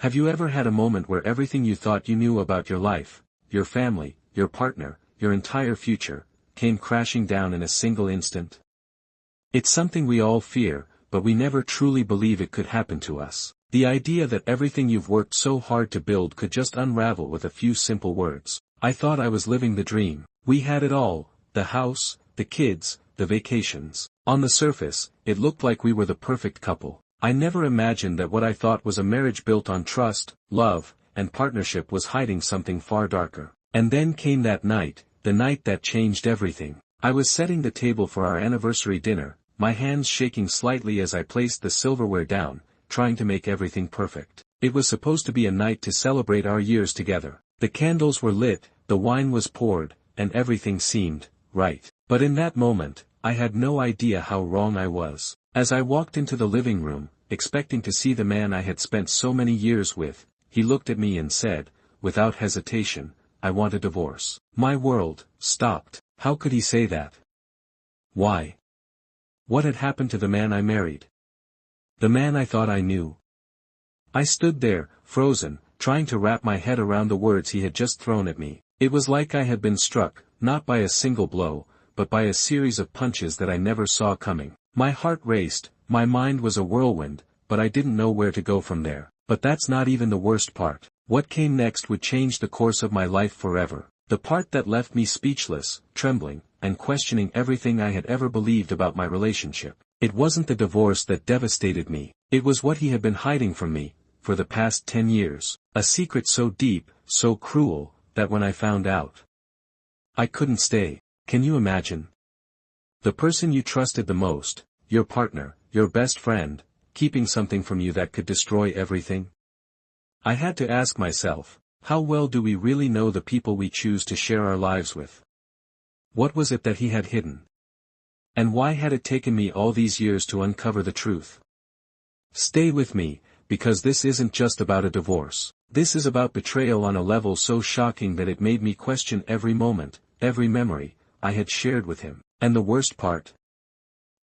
Have you ever had a moment where everything you thought you knew about your life, your family, your partner, your entire future, came crashing down in a single instant? It's something we all fear, but we never truly believe it could happen to us. The idea that everything you've worked so hard to build could just unravel with a few simple words. I thought I was living the dream. We had it all, the house, the kids, the vacations. On the surface, it looked like we were the perfect couple. I never imagined that what I thought was a marriage built on trust, love, and partnership was hiding something far darker. And then came that night, the night that changed everything. I was setting the table for our anniversary dinner, my hands shaking slightly as I placed the silverware down, trying to make everything perfect. It was supposed to be a night to celebrate our years together. The candles were lit, the wine was poured, and everything seemed right. But in that moment, I had no idea how wrong I was. As I walked into the living room, expecting to see the man I had spent so many years with, he looked at me and said, without hesitation, "I want a divorce." My world stopped. How could he say that? Why? What had happened to the man I married? The man I thought I knew? I stood there, frozen, trying to wrap my head around the words he had just thrown at me. It was like I had been struck, not by a single blow, but by a series of punches that I never saw coming. My heart raced, my mind was a whirlwind, but I didn't know where to go from there. But that's not even the worst part. What came next would change the course of my life forever. The part that left me speechless, trembling, and questioning everything I had ever believed about my relationship. It wasn't the divorce that devastated me. It was what he had been hiding from me, for the past 10 years. A secret so deep, so cruel, that when I found out, I couldn't stay. Can you imagine? The person you trusted the most, your partner, your best friend, keeping something from you that could destroy everything? I had to ask myself, how well do we really know the people we choose to share our lives with? What was it that he had hidden? And why had it taken me all these years to uncover the truth? Stay with me, because this isn't just about a divorce. This is about betrayal on a level so shocking that it made me question every moment, every memory, I had shared with him. And the worst part?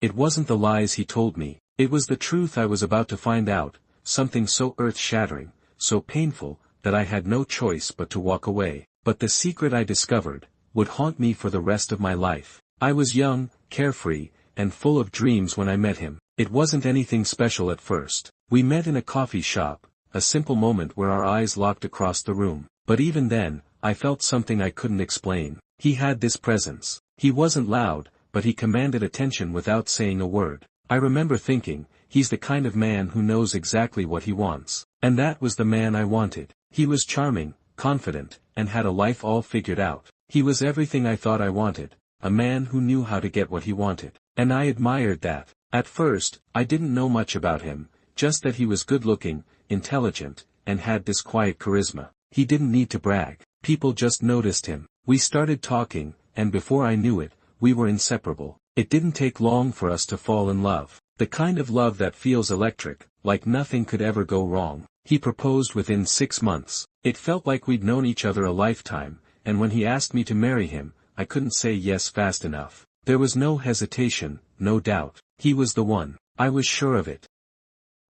It wasn't the lies he told me, it was the truth I was about to find out, something so earth-shattering, so painful, that I had no choice but to walk away. But the secret I discovered would haunt me for the rest of my life. I was young, carefree, and full of dreams when I met him. It wasn't anything special at first. We met in a coffee shop, a simple moment where our eyes locked across the room. But even then, I felt something I couldn't explain. He had this presence. He wasn't loud, but he commanded attention without saying a word. I remember thinking, he's the kind of man who knows exactly what he wants. And that was the man I wanted. He was charming, confident, and had a life all figured out. He was everything I thought I wanted, a man who knew how to get what he wanted. And I admired that. At first, I didn't know much about him, just that he was good-looking, intelligent, and had this quiet charisma. He didn't need to brag. People just noticed him. We started talking, and before I knew it, we were inseparable. It didn't take long for us to fall in love. The kind of love that feels electric, like nothing could ever go wrong. He proposed within 6 months. It felt like we'd known each other a lifetime, and when he asked me to marry him, I couldn't say yes fast enough. There was no hesitation, no doubt. He was the one. I was sure of it.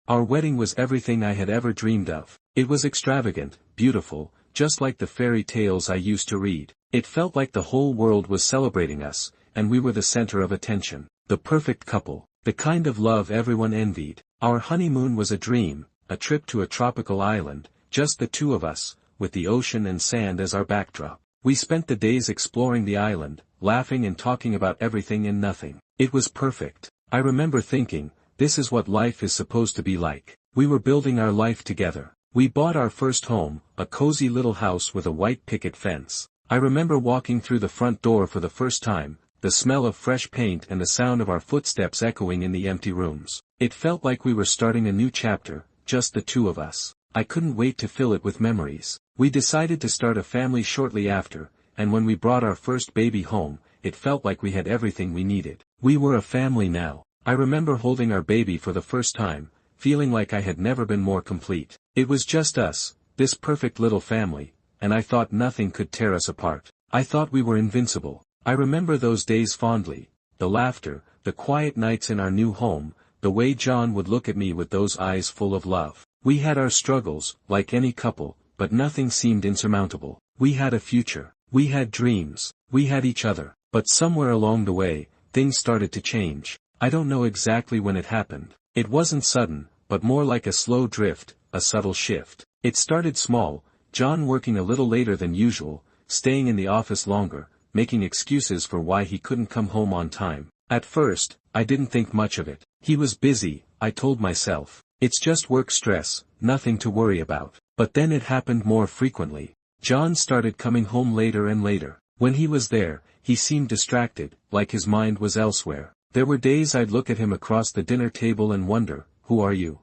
Our wedding was everything I had ever dreamed of. It was extravagant, beautiful, just like the fairy tales I used to read. It felt like the whole world was celebrating us, and we were the center of attention. The perfect couple. The kind of love everyone envied. Our honeymoon was a dream, a trip to a tropical island, just the two of us, with the ocean and sand as our backdrop. We spent the days exploring the island, laughing and talking about everything and nothing. It was perfect. I remember thinking, this is what life is supposed to be like. We were building our life together. We bought our first home, a cozy little house with a white picket fence. I remember walking through the front door for the first time, the smell of fresh paint and the sound of our footsteps echoing in the empty rooms. It felt like we were starting a new chapter, just the two of us. I couldn't wait to fill it with memories. We decided to start a family shortly after, and when we brought our first baby home, it felt like we had everything we needed. We were a family now. I remember holding our baby for the first time, feeling like I had never been more complete. It was just us, this perfect little family, and I thought nothing could tear us apart. I thought we were invincible. I remember those days fondly, the laughter, the quiet nights in our new home, the way John would look at me with those eyes full of love. We had our struggles, like any couple, but nothing seemed insurmountable. We had a future. We had dreams. We had each other. But somewhere along the way, things started to change. I don't know exactly when it happened. It wasn't sudden, but more like a slow drift, a subtle shift. It started small, John working a little later than usual, staying in the office longer, making excuses for why he couldn't come home on time. At first, I didn't think much of it. He was busy, I told myself. It's just work stress, nothing to worry about. But then it happened more frequently. John started coming home later and later. When he was there, he seemed distracted, like his mind was elsewhere. There were days I'd look at him across the dinner table and wonder, who are you?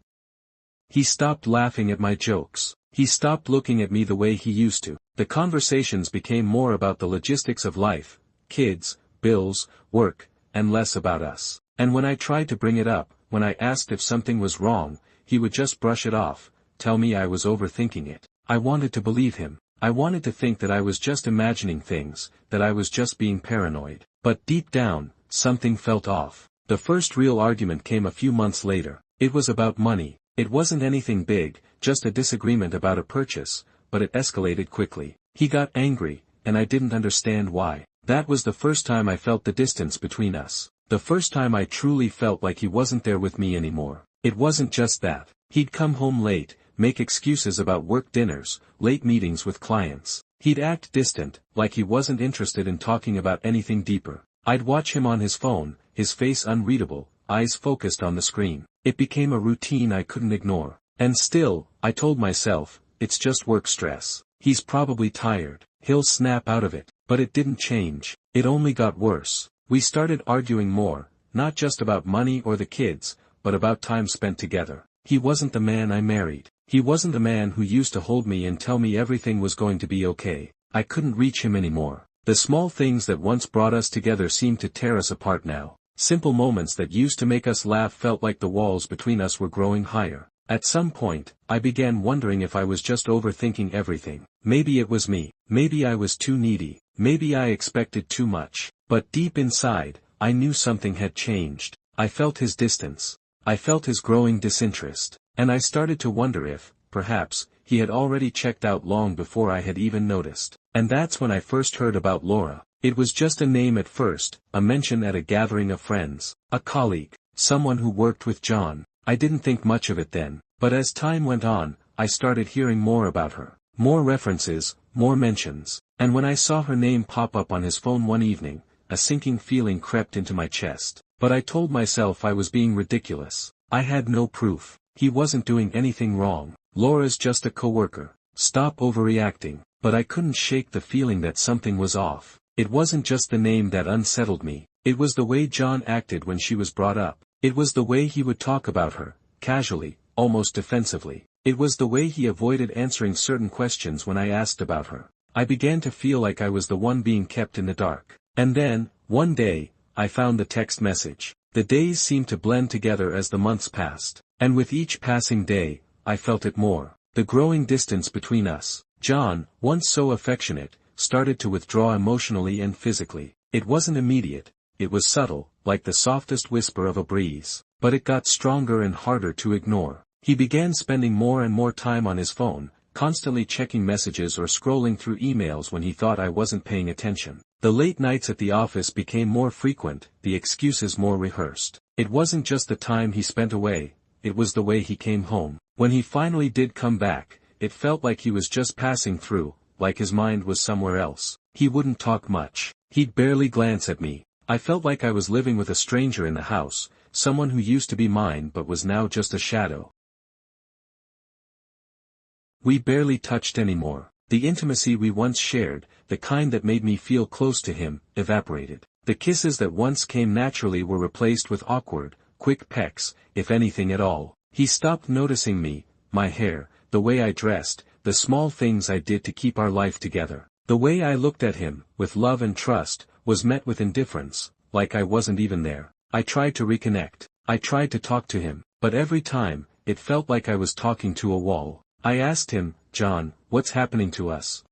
He stopped laughing at my jokes. He stopped looking at me the way he used to. The conversations became more about the logistics of life, kids, bills, work, and less about us. And when I tried to bring it up, when I asked if something was wrong, he would just brush it off, tell me I was overthinking it. I wanted to believe him. I wanted to think that I was just imagining things, that I was just being paranoid. But deep down, something felt off. The first real argument came a few months later. It was about money. It wasn't anything big, just a disagreement about a purchase, but it escalated quickly. He got angry, and I didn't understand why. That was the first time I felt the distance between us. The first time I truly felt like he wasn't there with me anymore. It wasn't just that. He'd come home late, make excuses about work dinners, late meetings with clients. He'd act distant, like he wasn't interested in talking about anything deeper. I'd watch him on his phone, his face unreadable, eyes focused on the screen. It became a routine I couldn't ignore. And still, I told myself, it's just work stress. He's probably tired. He'll snap out of it. But it didn't change. It only got worse. We started arguing more, not just about money or the kids, but about time spent together. He wasn't the man I married. He wasn't the man who used to hold me and tell me everything was going to be okay. I couldn't reach him anymore. The small things that once brought us together seemed to tear us apart now. Simple moments that used to make us laugh felt like the walls between us were growing higher. At some point, I began wondering if I was just overthinking everything. Maybe it was me. Maybe I was too needy. Maybe I expected too much. But deep inside, I knew something had changed. I felt his distance. I felt his growing disinterest. And I started to wonder if, perhaps, he had already checked out long before I had even noticed. And that's when I first heard about Laura. It was just a name at first, a mention at a gathering of friends, a colleague, someone who worked with John. I didn't think much of it then, but as time went on, I started hearing more about her. More references, more mentions. And when I saw her name pop up on his phone one evening, a sinking feeling crept into my chest. But I told myself I was being ridiculous. I had no proof. He wasn't doing anything wrong. Laura's just a coworker. Stop overreacting. But I couldn't shake the feeling that something was off. It wasn't just the name that unsettled me. It was the way John acted when she was brought up. It was the way he would talk about her, casually, almost defensively. It was the way he avoided answering certain questions when I asked about her. I began to feel like I was the one being kept in the dark. And then, one day, I found the text message. The days seemed to blend together as the months passed. And with each passing day, I felt it more. The growing distance between us. John, once so affectionate, started to withdraw emotionally and physically. It wasn't immediate. It was subtle, like the softest whisper of a breeze. But it got stronger and harder to ignore. He began spending more and more time on his phone, constantly checking messages or scrolling through emails when he thought I wasn't paying attention. The late nights at the office became more frequent, the excuses more rehearsed. It wasn't just the time he spent away, it was the way he came home. When he finally did come back, it felt like he was just passing through, like his mind was somewhere else. He wouldn't talk much. He'd barely glance at me. I felt like I was living with a stranger in the house, someone who used to be mine but was now just a shadow. We barely touched anymore. The intimacy we once shared, the kind that made me feel close to him, evaporated. The kisses that once came naturally were replaced with awkward, quick pecks, if anything at all. He stopped noticing me, my hair, the way I dressed, the small things I did to keep our life together. The way I looked at him, with love and trust, was met with indifference, like I wasn't even there. I tried to reconnect. I tried to talk to him, but every time, it felt like I was talking to a wall. I asked him, John, what's happening to us?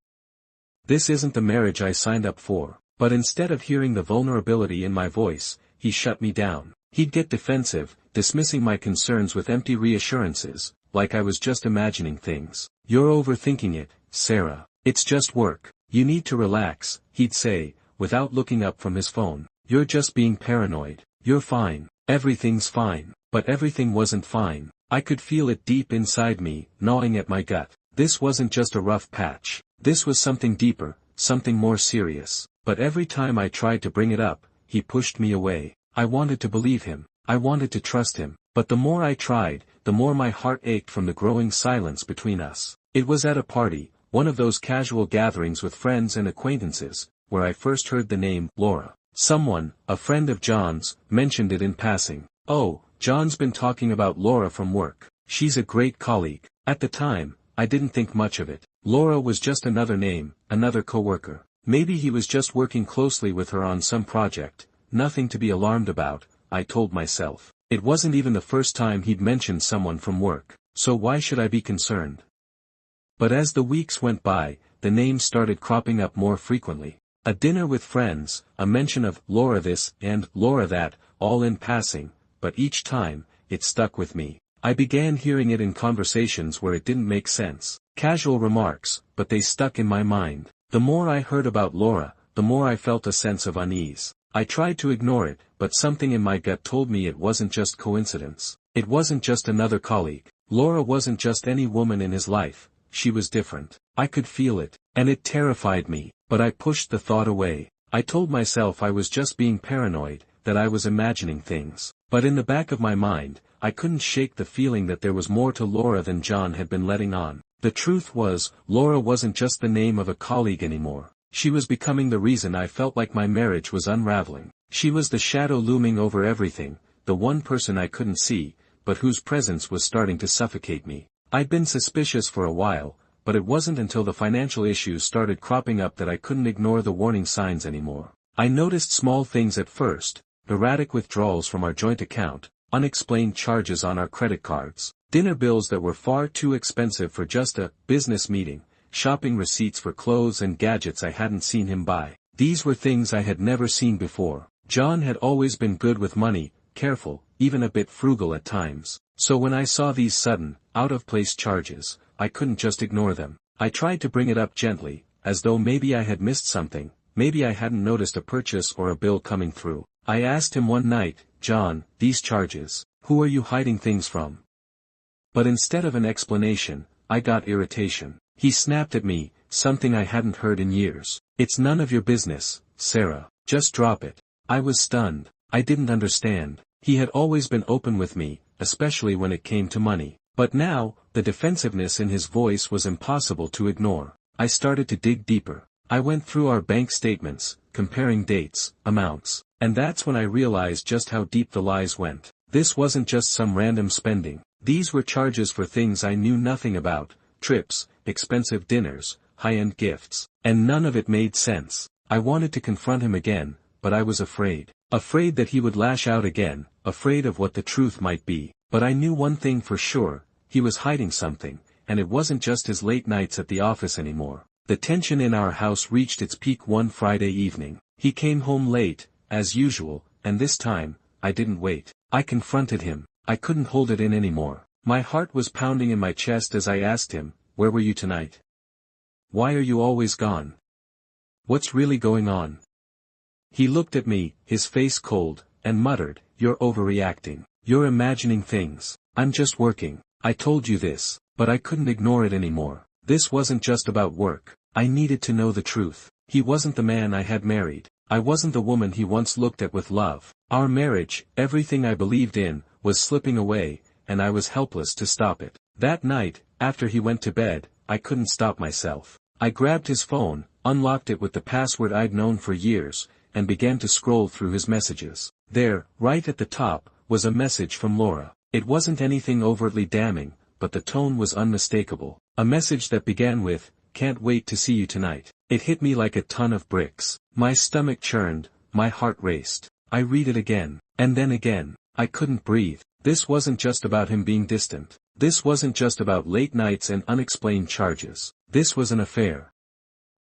This isn't the marriage I signed up for. But instead of hearing the vulnerability in my voice, he shut me down. He'd get defensive, dismissing my concerns with empty reassurances, like I was just imagining things. "You're overthinking it, Sarah. It's just work. You need to relax," he'd say, without looking up from his phone. "You're just being paranoid. You're fine. Everything's fine." But everything wasn't fine. I could feel it deep inside me, gnawing at my gut. This wasn't just a rough patch. This was something deeper, something more serious. But every time I tried to bring it up, he pushed me away. I wanted to believe him. I wanted to trust him. But the more I tried, the more my heart ached from the growing silence between us. It was at a party, one of those casual gatherings with friends and acquaintances, where I first heard the name Laura. Someone, a friend of John's, mentioned it in passing. "Oh, John's been talking about Laura from work. She's a great colleague." At the time, I didn't think much of it. Laura was just another name, another coworker. Maybe he was just working closely with her on some project. Nothing to be alarmed about, I told myself. It wasn't even the first time he'd mentioned someone from work, so why should I be concerned? But as the weeks went by, the names started cropping up more frequently. A dinner with friends, a mention of Laura this and Laura that, all in passing, but each time, it stuck with me. I began hearing it in conversations where it didn't make sense. Casual remarks, but they stuck in my mind. The more I heard about Laura, the more I felt a sense of unease. I tried to ignore it, but something in my gut told me it wasn't just coincidence. It wasn't just another colleague. Laura wasn't just any woman in his life, she was different. I could feel it, and it terrified me, but I pushed the thought away. I told myself I was just being paranoid, that I was imagining things. But in the back of my mind, I couldn't shake the feeling that there was more to Laura than John had been letting on. The truth was, Laura wasn't just the name of a colleague anymore. She was becoming the reason I felt like my marriage was unraveling. She was the shadow looming over everything, the one person I couldn't see, but whose presence was starting to suffocate me. I'd been suspicious for a while, but it wasn't until the financial issues started cropping up that I couldn't ignore the warning signs anymore. I noticed small things at first: erratic withdrawals from our joint account, unexplained charges on our credit cards, dinner bills that were far too expensive for just a business meeting, shopping receipts for clothes and gadgets I hadn't seen him buy. These were things I had never seen before. John had always been good with money, careful, even a bit frugal at times. So when I saw these sudden, out-of-place charges, I couldn't just ignore them. I tried to bring it up gently, as though maybe I had missed something, maybe I hadn't noticed a purchase or a bill coming through. I asked him one night, "John, these charges, who are you hiding things from?" But instead of an explanation, I got irritation. He snapped at me, something I hadn't heard in years. "It's none of your business, Sarah. Just drop it." I was stunned. I didn't understand. He had always been open with me, especially when it came to money. But now, the defensiveness in his voice was impossible to ignore. I started to dig deeper. I went through our bank statements, comparing dates, amounts, and that's when I realized just how deep the lies went. This wasn't just some random spending. These were charges for things I knew nothing about: trips, expensive dinners, high-end gifts, and none of it made sense. I wanted to confront him again, but I was afraid. Afraid that he would lash out again, afraid of what the truth might be. But I knew one thing for sure: he was hiding something, and it wasn't just his late nights at the office anymore. The tension in our house reached its peak one Friday evening. He came home late, as usual, and this time, I didn't wait. I confronted him. I couldn't hold it in anymore. My heart was pounding in my chest as I asked him, "Where were you tonight? Why are you always gone? What's really going on?" He looked at me, his face cold, and muttered, "You're overreacting. You're imagining things. I'm just working. I told you this." But I couldn't ignore it anymore. This wasn't just about work. I needed to know the truth. He wasn't the man I had married. I wasn't the woman he once looked at with love. Our marriage, everything I believed in, was slipping away, and I was helpless to stop it. That night, after he went to bed, I couldn't stop myself. I grabbed his phone, unlocked it with the password I'd known for years, and began to scroll through his messages. There, right at the top, was a message from Laura. It wasn't anything overtly damning, but the tone was unmistakable. A message that began with, "Can't wait to see you tonight." It hit me like a ton of bricks. My stomach churned, my heart raced. I read it again, and then again. I couldn't breathe. This wasn't just about him being distant. This wasn't just about late nights and unexplained charges. This was an affair.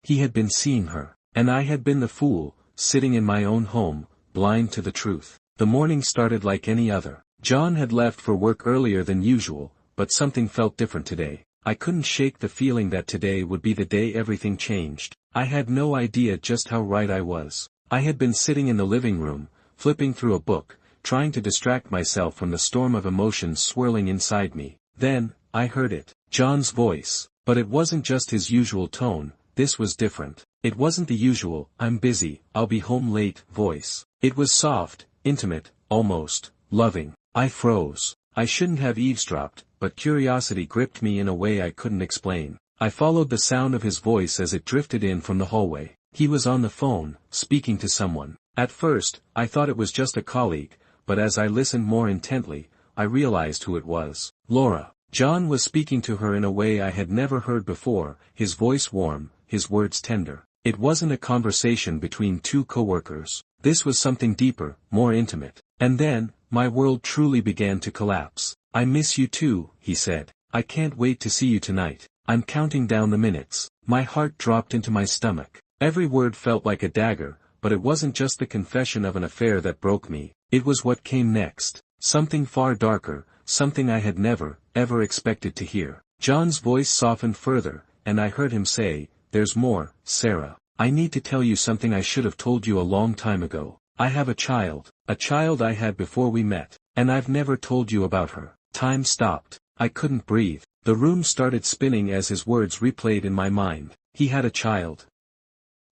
He had been seeing her, and I had been the fool, sitting in my own home, blind to the truth. The morning started like any other. John had left for work earlier than usual, but something felt different today. I couldn't shake the feeling that today would be the day everything changed. I had no idea just how right I was. I had been sitting in the living room, flipping through a book, trying to distract myself from the storm of emotions swirling inside me. Then, I heard it. John's voice. But it wasn't just his usual tone, this was different. It wasn't the usual, "I'm busy, I'll be home late," voice. It was soft, intimate, almost loving. I froze. I shouldn't have eavesdropped, but curiosity gripped me in a way I couldn't explain. I followed the sound of his voice as it drifted in from the hallway. He was on the phone, speaking to someone. At first, I thought it was just a colleague, but as I listened more intently, I realized who it was. Laura. John was speaking to her in a way I had never heard before, his voice warm, his words tender. It wasn't a conversation between two coworkers. This was something deeper, more intimate. And then, my world truly began to collapse. "I miss you too," he said. "I can't wait to see you tonight. I'm counting down the minutes." My heart dropped into my stomach. Every word felt like a dagger, but it wasn't just the confession of an affair that broke me. It was what came next. Something far darker, something I had never, ever expected to hear. John's voice softened further, and I heard him say, "There's more, Sarah. I need to tell you something I should have told you a long time ago. I have a child I had before we met, and I've never told you about her." Time stopped. I couldn't breathe. The room started spinning as his words replayed in my mind. He had a child.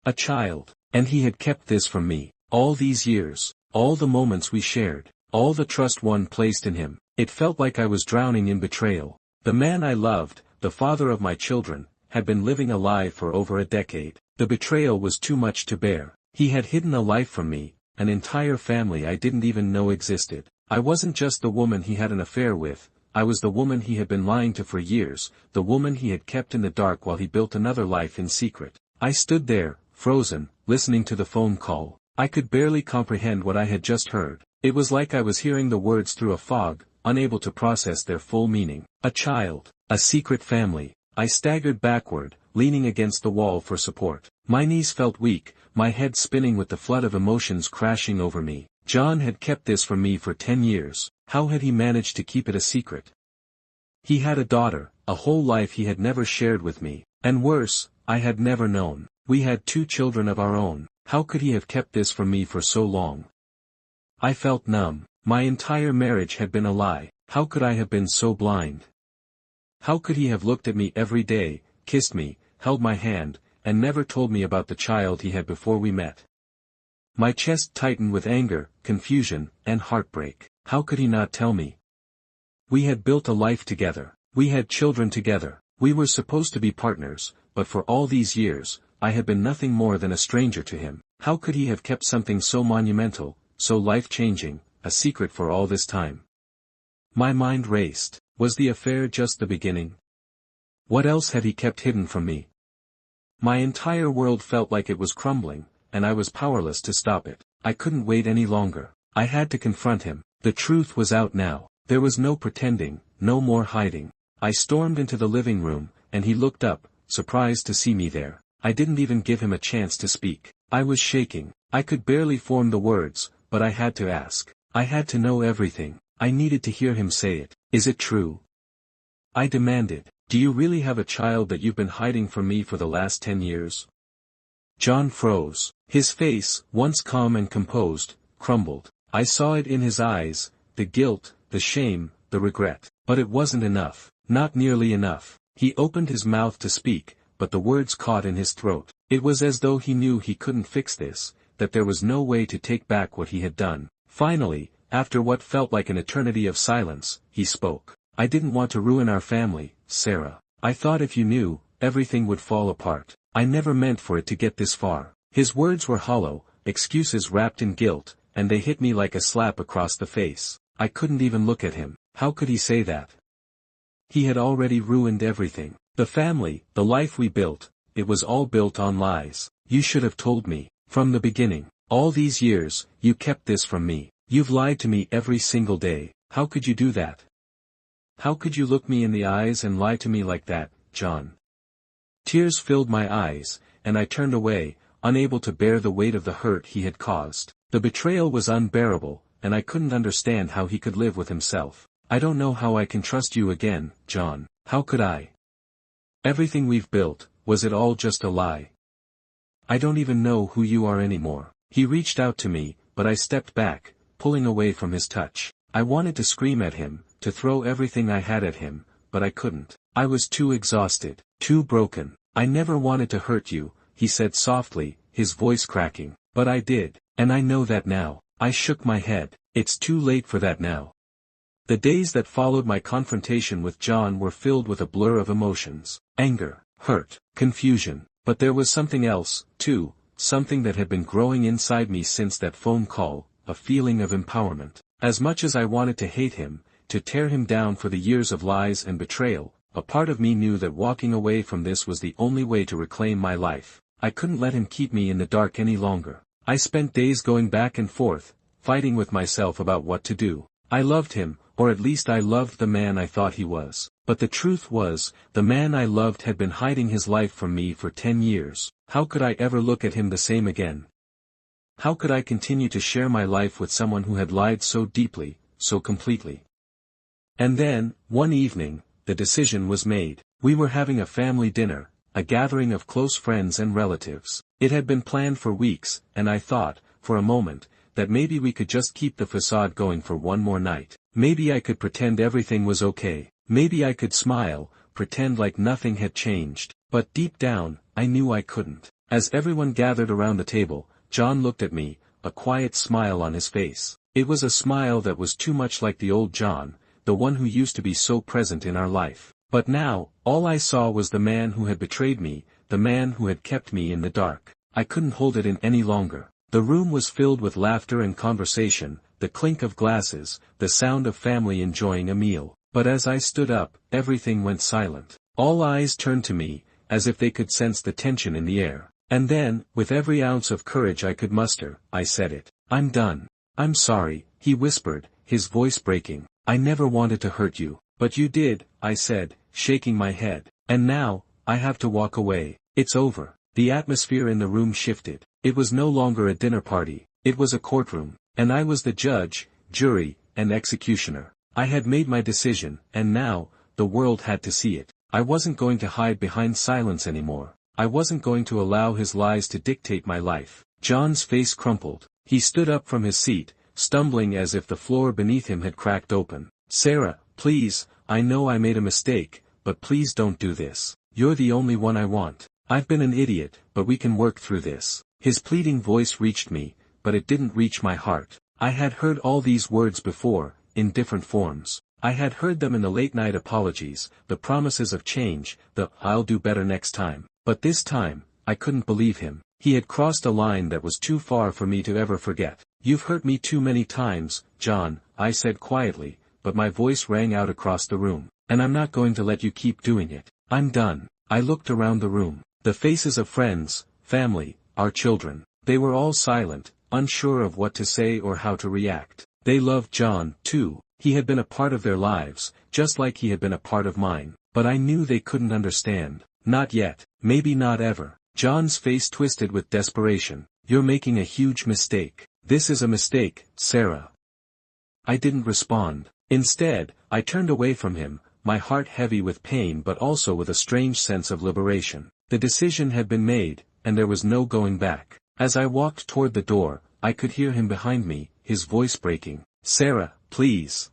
A child. And he had kept this from me. All these years. All the moments we shared. All the trust one placed in him. It felt like I was drowning in betrayal. The man I loved, the father of my children, had been living a lie for over a decade. The betrayal was too much to bear. He had hidden a life from me, an entire family I didn't even know existed. I wasn't just the woman he had an affair with, I was the woman he had been lying to for years, the woman he had kept in the dark while he built another life in secret. I stood there, frozen, listening to the phone call. I could barely comprehend what I had just heard. It was like I was hearing the words through a fog, unable to process their full meaning. A child. A secret family. I staggered backward, leaning against the wall for support. My knees felt weak, my head spinning with the flood of emotions crashing over me. John had kept this from me for 10 years. How had he managed to keep it a secret? He had a daughter, a whole life he had never shared with me. And worse, I had never known. We had 2 children of our own. How could he have kept this from me for so long? I felt numb. My entire marriage had been a lie. How could I have been so blind? How could he have looked at me every day, kissed me, held my hand, and never told me about the child he had before we met? My chest tightened with anger, confusion, and heartbreak. How could he not tell me? We had built a life together. We had children together. We were supposed to be partners, but for all these years, I had been nothing more than a stranger to him. How could he have kept something so monumental, so life-changing, a secret for all this time? My mind raced. Was the affair just the beginning? What else had he kept hidden from me? My entire world felt like it was crumbling, and I was powerless to stop it. I couldn't wait any longer. I had to confront him. The truth was out now. There was no pretending, no more hiding. I stormed into the living room, and he looked up, surprised to see me there. I didn't even give him a chance to speak. I was shaking. I could barely form the words, but I had to ask. I had to know everything. I needed to hear him say it. "Is it true?" I demanded. "Do you really have a child that you've been hiding from me for the last 10 years? John froze. His face, once calm and composed, crumbled. I saw it in his eyes, the guilt, the shame, the regret. But it wasn't enough. Not nearly enough. He opened his mouth to speak, but the words caught in his throat. It was as though he knew he couldn't fix this, that there was no way to take back what he had done. Finally, after what felt like an eternity of silence, he spoke. "I didn't want to ruin our family, Sarah. I thought if you knew, everything would fall apart. I never meant for it to get this far." His words were hollow, excuses wrapped in guilt, and they hit me like a slap across the face. I couldn't even look at him. How could he say that? He had already ruined everything. The family, the life we built, it was all built on lies. "You should have told me. From the beginning. All these years, you kept this from me. You've lied to me every single day. How could you do that? How could you look me in the eyes and lie to me like that, John?" Tears filled my eyes, and I turned away, unable to bear the weight of the hurt he had caused. The betrayal was unbearable, and I couldn't understand how he could live with himself. I don't know how I can trust you again, John. How could I? Everything we've built, was it all just a lie? I don't even know who you are anymore. He reached out to me, but I stepped back, pulling away from his touch. I wanted to scream at him, to throw everything I had at him, but I couldn't. I was too exhausted, too broken. I never wanted to hurt you, he said softly, his voice cracking. But I did, and I know that now. I shook my head. It's too late for that now. The days that followed my confrontation with John were filled with a blur of emotions. Anger, hurt, confusion. But there was something else, too, something that had been growing inside me since that phone call, a feeling of empowerment. As much as I wanted to hate him, to tear him down for the years of lies and betrayal, a part of me knew that walking away from this was the only way to reclaim my life. I couldn't let him keep me in the dark any longer. I spent days going back and forth, fighting with myself about what to do. I loved him, or at least I loved the man I thought he was. But the truth was, the man I loved had been hiding his life from me for 10 years. How could I ever look at him the same again? How could I continue to share my life with someone who had lied so deeply, so completely? And then, one evening, the decision was made. We were having a family dinner, a gathering of close friends and relatives. It had been planned for weeks, and I thought, for a moment, that maybe we could just keep the facade going for one more night. Maybe I could pretend everything was okay. Maybe I could smile, pretend like nothing had changed. But deep down, I knew I couldn't. As everyone gathered around the table, John looked at me, a quiet smile on his face. It was a smile that was too much like the old John, the one who used to be so present in our life. But now, all I saw was the man who had betrayed me, the man who had kept me in the dark. I couldn't hold it in any longer. The room was filled with laughter and conversation, the clink of glasses, the sound of family enjoying a meal. But as I stood up, everything went silent. All eyes turned to me, as if they could sense the tension in the air. And then, with every ounce of courage I could muster, I said it. I'm done. I'm sorry, he whispered, his voice breaking. I never wanted to hurt you. But you did, I said, shaking my head. And now, I have to walk away. It's over. The atmosphere in the room shifted. It was no longer a dinner party. It was a courtroom. And I was the judge, jury, and executioner. I had made my decision, and now, the world had to see it. I wasn't going to hide behind silence anymore. I wasn't going to allow his lies to dictate my life. John's face crumpled. He stood up from his seat, stumbling as if the floor beneath him had cracked open. Sarah, please, I know I made a mistake, but please don't do this. You're the only one I want. I've been an idiot, but we can work through this. His pleading voice reached me, but it didn't reach my heart. I had heard all these words before, in different forms. I had heard them in the late-night apologies, the promises of change, the "I'll do better next time." But this time, I couldn't believe him. He had crossed a line that was too far for me to ever forget. You've hurt me too many times, John, I said quietly, but my voice rang out across the room. And I'm not going to let you keep doing it. I'm done. I looked around the room. The faces of friends, family, our children. They were all silent, unsure of what to say or how to react. They loved John, too. He had been a part of their lives, just like he had been a part of mine. But I knew they couldn't understand. Not yet. Maybe not ever. John's face twisted with desperation. You're making a huge mistake. This is a mistake, Sarah. I didn't respond. Instead, I turned away from him, my heart heavy with pain but also with a strange sense of liberation. The decision had been made, and there was no going back. As I walked toward the door, I could hear him behind me, his voice breaking. Sarah, please.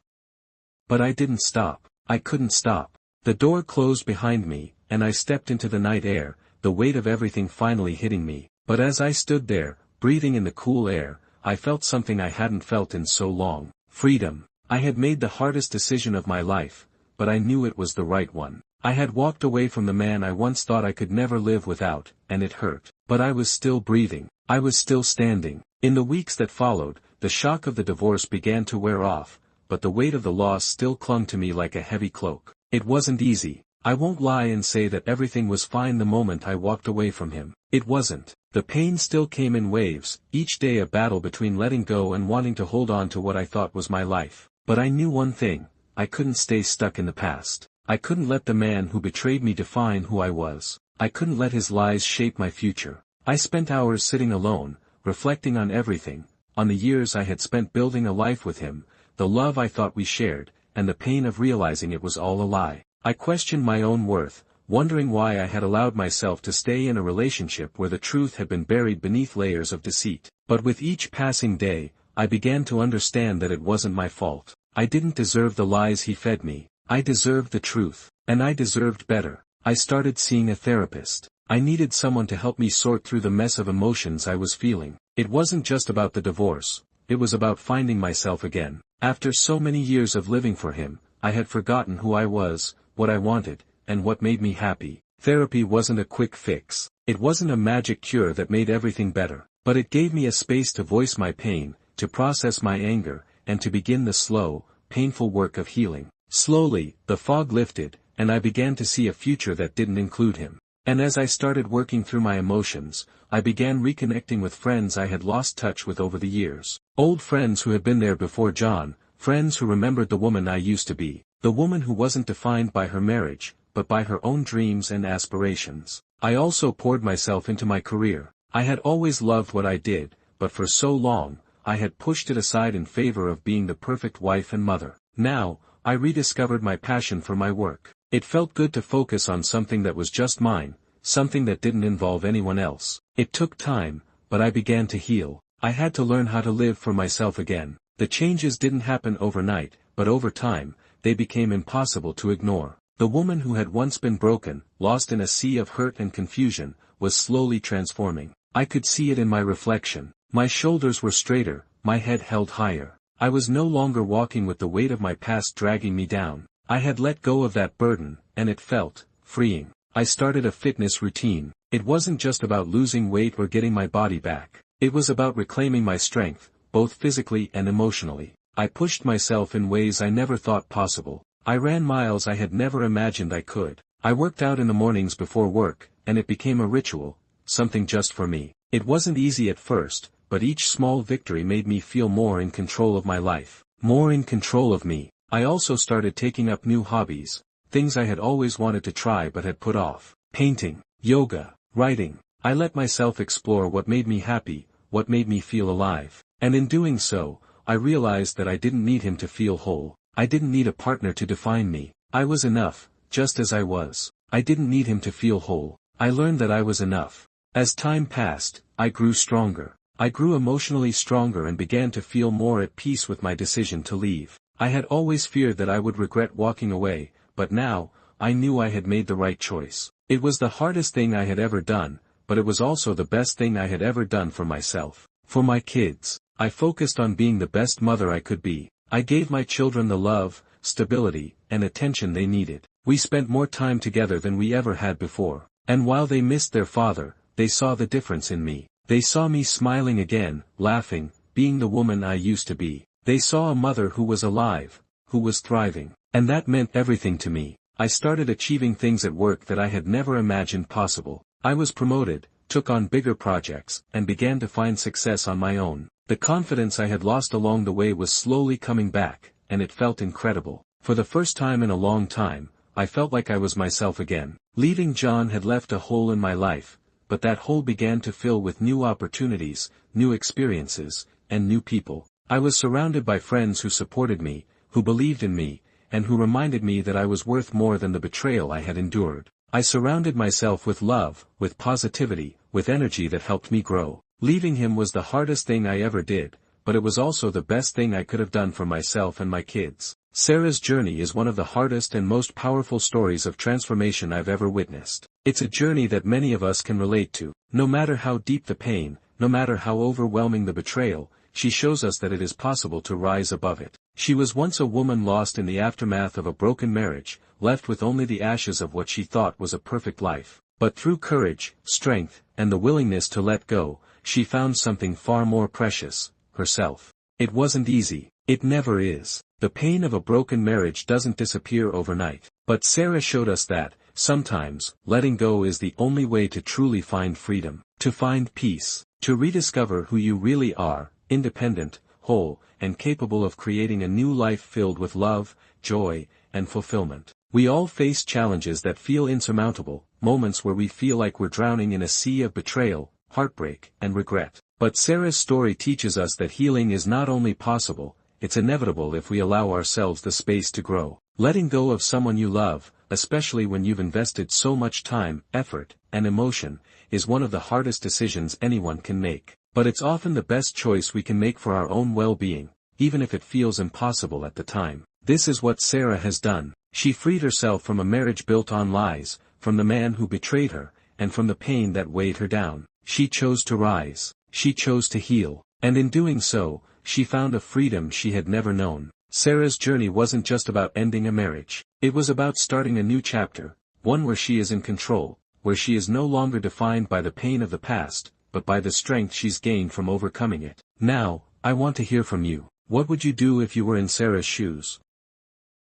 But I didn't stop. I couldn't stop. The door closed behind me, and I stepped into the night air, the weight of everything finally hitting me. But as I stood there, breathing in the cool air, I felt something I hadn't felt in so long. Freedom. I had made the hardest decision of my life, but I knew it was the right one. I had walked away from the man I once thought I could never live without, and it hurt. But I was still breathing. I was still standing. In the weeks that followed, the shock of the divorce began to wear off, but the weight of the loss still clung to me like a heavy cloak. It wasn't easy. I won't lie and say that everything was fine the moment I walked away from him. It wasn't. The pain still came in waves, each day a battle between letting go and wanting to hold on to what I thought was my life. But I knew one thing. I couldn't stay stuck in the past. I couldn't let the man who betrayed me define who I was. I couldn't let his lies shape my future. I spent hours sitting alone, reflecting on everything, on the years I had spent building a life with him, the love I thought we shared, and the pain of realizing it was all a lie. I questioned my own worth, wondering why I had allowed myself to stay in a relationship where the truth had been buried beneath layers of deceit. But with each passing day, I began to understand that it wasn't my fault. I didn't deserve the lies he fed me. I deserved the truth. And I deserved better. I started seeing a therapist. I needed someone to help me sort through the mess of emotions I was feeling. It wasn't just about the divorce. It was about finding myself again. After so many years of living for him, I had forgotten who I was, what I wanted, and what made me happy. Therapy wasn't a quick fix. It wasn't a magic cure that made everything better. But it gave me a space to voice my pain, to process my anger, and to begin the slow, painful work of healing. Slowly, the fog lifted, and I began to see a future that didn't include him. And as I started working through my emotions, I began reconnecting with friends I had lost touch with over the years. Old friends who had been there before John, friends who remembered the woman I used to be, the woman who wasn't defined by her marriage, but by her own dreams and aspirations. I also poured myself into my career. I had always loved what I did, but for so long, I had pushed it aside in favor of being the perfect wife and mother. Now, I rediscovered my passion for my work. It felt good to focus on something that was just mine, something that didn't involve anyone else. It took time, but I began to heal. I had to learn how to live for myself again. The changes didn't happen overnight, but over time, they became impossible to ignore. The woman who had once been broken, lost in a sea of hurt and confusion, was slowly transforming. I could see it in my reflection. My shoulders were straighter, my head held higher. I was no longer walking with the weight of my past dragging me down. I had let go of that burden, and it felt freeing. I started a fitness routine. It wasn't just about losing weight or getting my body back. It was about reclaiming my strength, both physically and emotionally. I pushed myself in ways I never thought possible. I ran miles I had never imagined I could. I worked out in the mornings before work, and it became a ritual, something just for me. It wasn't easy at first, but each small victory made me feel more in control of my life, more in control of me. I also started taking up new hobbies, things I had always wanted to try but had put off. Painting, yoga, writing. I let myself explore what made me happy, what made me feel alive. And in doing so, I realized that I didn't need him to feel whole. I didn't need a partner to define me. I was enough, just as I was. I didn't need him to feel whole. I learned that I was enough. As time passed, I grew stronger. I grew emotionally stronger and began to feel more at peace with my decision to leave. I had always feared that I would regret walking away, but now, I knew I had made the right choice. It was the hardest thing I had ever done, but it was also the best thing I had ever done for myself. For my kids, I focused on being the best mother I could be. I gave my children the love, stability, and attention they needed. We spent more time together than we ever had before. And while they missed their father, they saw the difference in me. They saw me smiling again, laughing, being the woman I used to be. They saw a mother who was alive, who was thriving. And that meant everything to me. I started achieving things at work that I had never imagined possible. I was promoted, took on bigger projects, and began to find success on my own. The confidence I had lost along the way was slowly coming back, and it felt incredible. For the first time in a long time, I felt like I was myself again. Leaving John had left a hole in my life, but that hole began to fill with new opportunities, new experiences, and new people. I was surrounded by friends who supported me, who believed in me, and who reminded me that I was worth more than the betrayal I had endured. I surrounded myself with love, with positivity, with energy that helped me grow. Leaving him was the hardest thing I ever did, but it was also the best thing I could have done for myself and my kids. Sarah's journey is one of the hardest and most powerful stories of transformation I've ever witnessed. It's a journey that many of us can relate to. No matter how deep the pain, no matter how overwhelming the betrayal, she shows us that it is possible to rise above it. She was once a woman lost in the aftermath of a broken marriage, left with only the ashes of what she thought was a perfect life. But through courage, strength, and the willingness to let go, she found something far more precious, herself. It wasn't easy. It never is. The pain of a broken marriage doesn't disappear overnight. But Sarah showed us that, sometimes, letting go is the only way to truly find freedom, to find peace, to rediscover who you really are, independent, whole, and capable of creating a new life filled with love, joy, and fulfillment. We all face challenges that feel insurmountable, moments where we feel like we're drowning in a sea of betrayal, heartbreak, and regret. But Sarah's story teaches us that healing is not only possible, it's inevitable if we allow ourselves the space to grow. Letting go of someone you love, especially when you've invested so much time, effort, and emotion, is one of the hardest decisions anyone can make. But it's often the best choice we can make for our own well-being, even if it feels impossible at the time. This is what Sarah has done. She freed herself from a marriage built on lies, from the man who betrayed her, and from the pain that weighed her down. She chose to rise. She chose to heal. And in doing so, she found a freedom she had never known. Sarah's journey wasn't just about ending a marriage. It was about starting a new chapter, one where she is in control, where she is no longer defined by the pain of the past, but by the strength she's gained from overcoming it. Now, I want to hear from you. What would you do if you were in Sarah's shoes?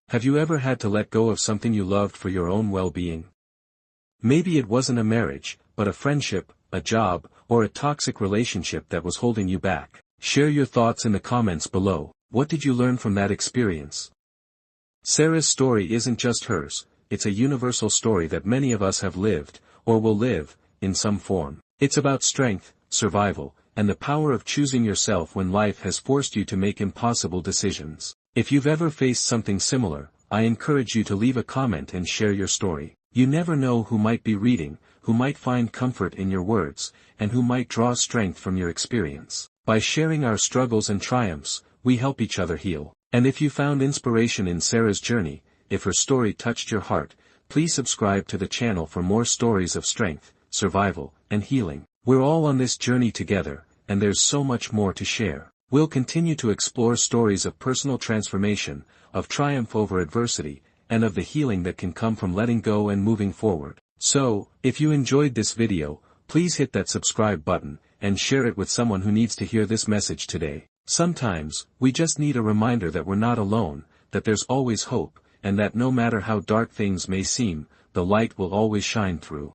Have you ever had to let go of something you loved for your own well-being? Maybe it wasn't a marriage, but a friendship, a job, or a toxic relationship that was holding you back. Share your thoughts in the comments below. What did you learn from that experience? Sarah's story isn't just hers, it's a universal story that many of us have lived, or will live, in some form. It's about strength, survival, and the power of choosing yourself when life has forced you to make impossible decisions. If you've ever faced something similar, I encourage you to leave a comment and share your story. You never know who might be reading, who might find comfort in your words, and who might draw strength from your experience. By sharing our struggles and triumphs, we help each other heal. And if you found inspiration in Sarah's journey, if her story touched your heart, please subscribe to the channel for more stories of strength, survival, and healing. We're all on this journey together, and there's so much more to share. We'll continue to explore stories of personal transformation, of triumph over adversity, and of the healing that can come from letting go and moving forward. So, if you enjoyed this video, please hit that subscribe button, and share it with someone who needs to hear this message today. Sometimes, we just need a reminder that we're not alone, that there's always hope, and that no matter how dark things may seem, the light will always shine through.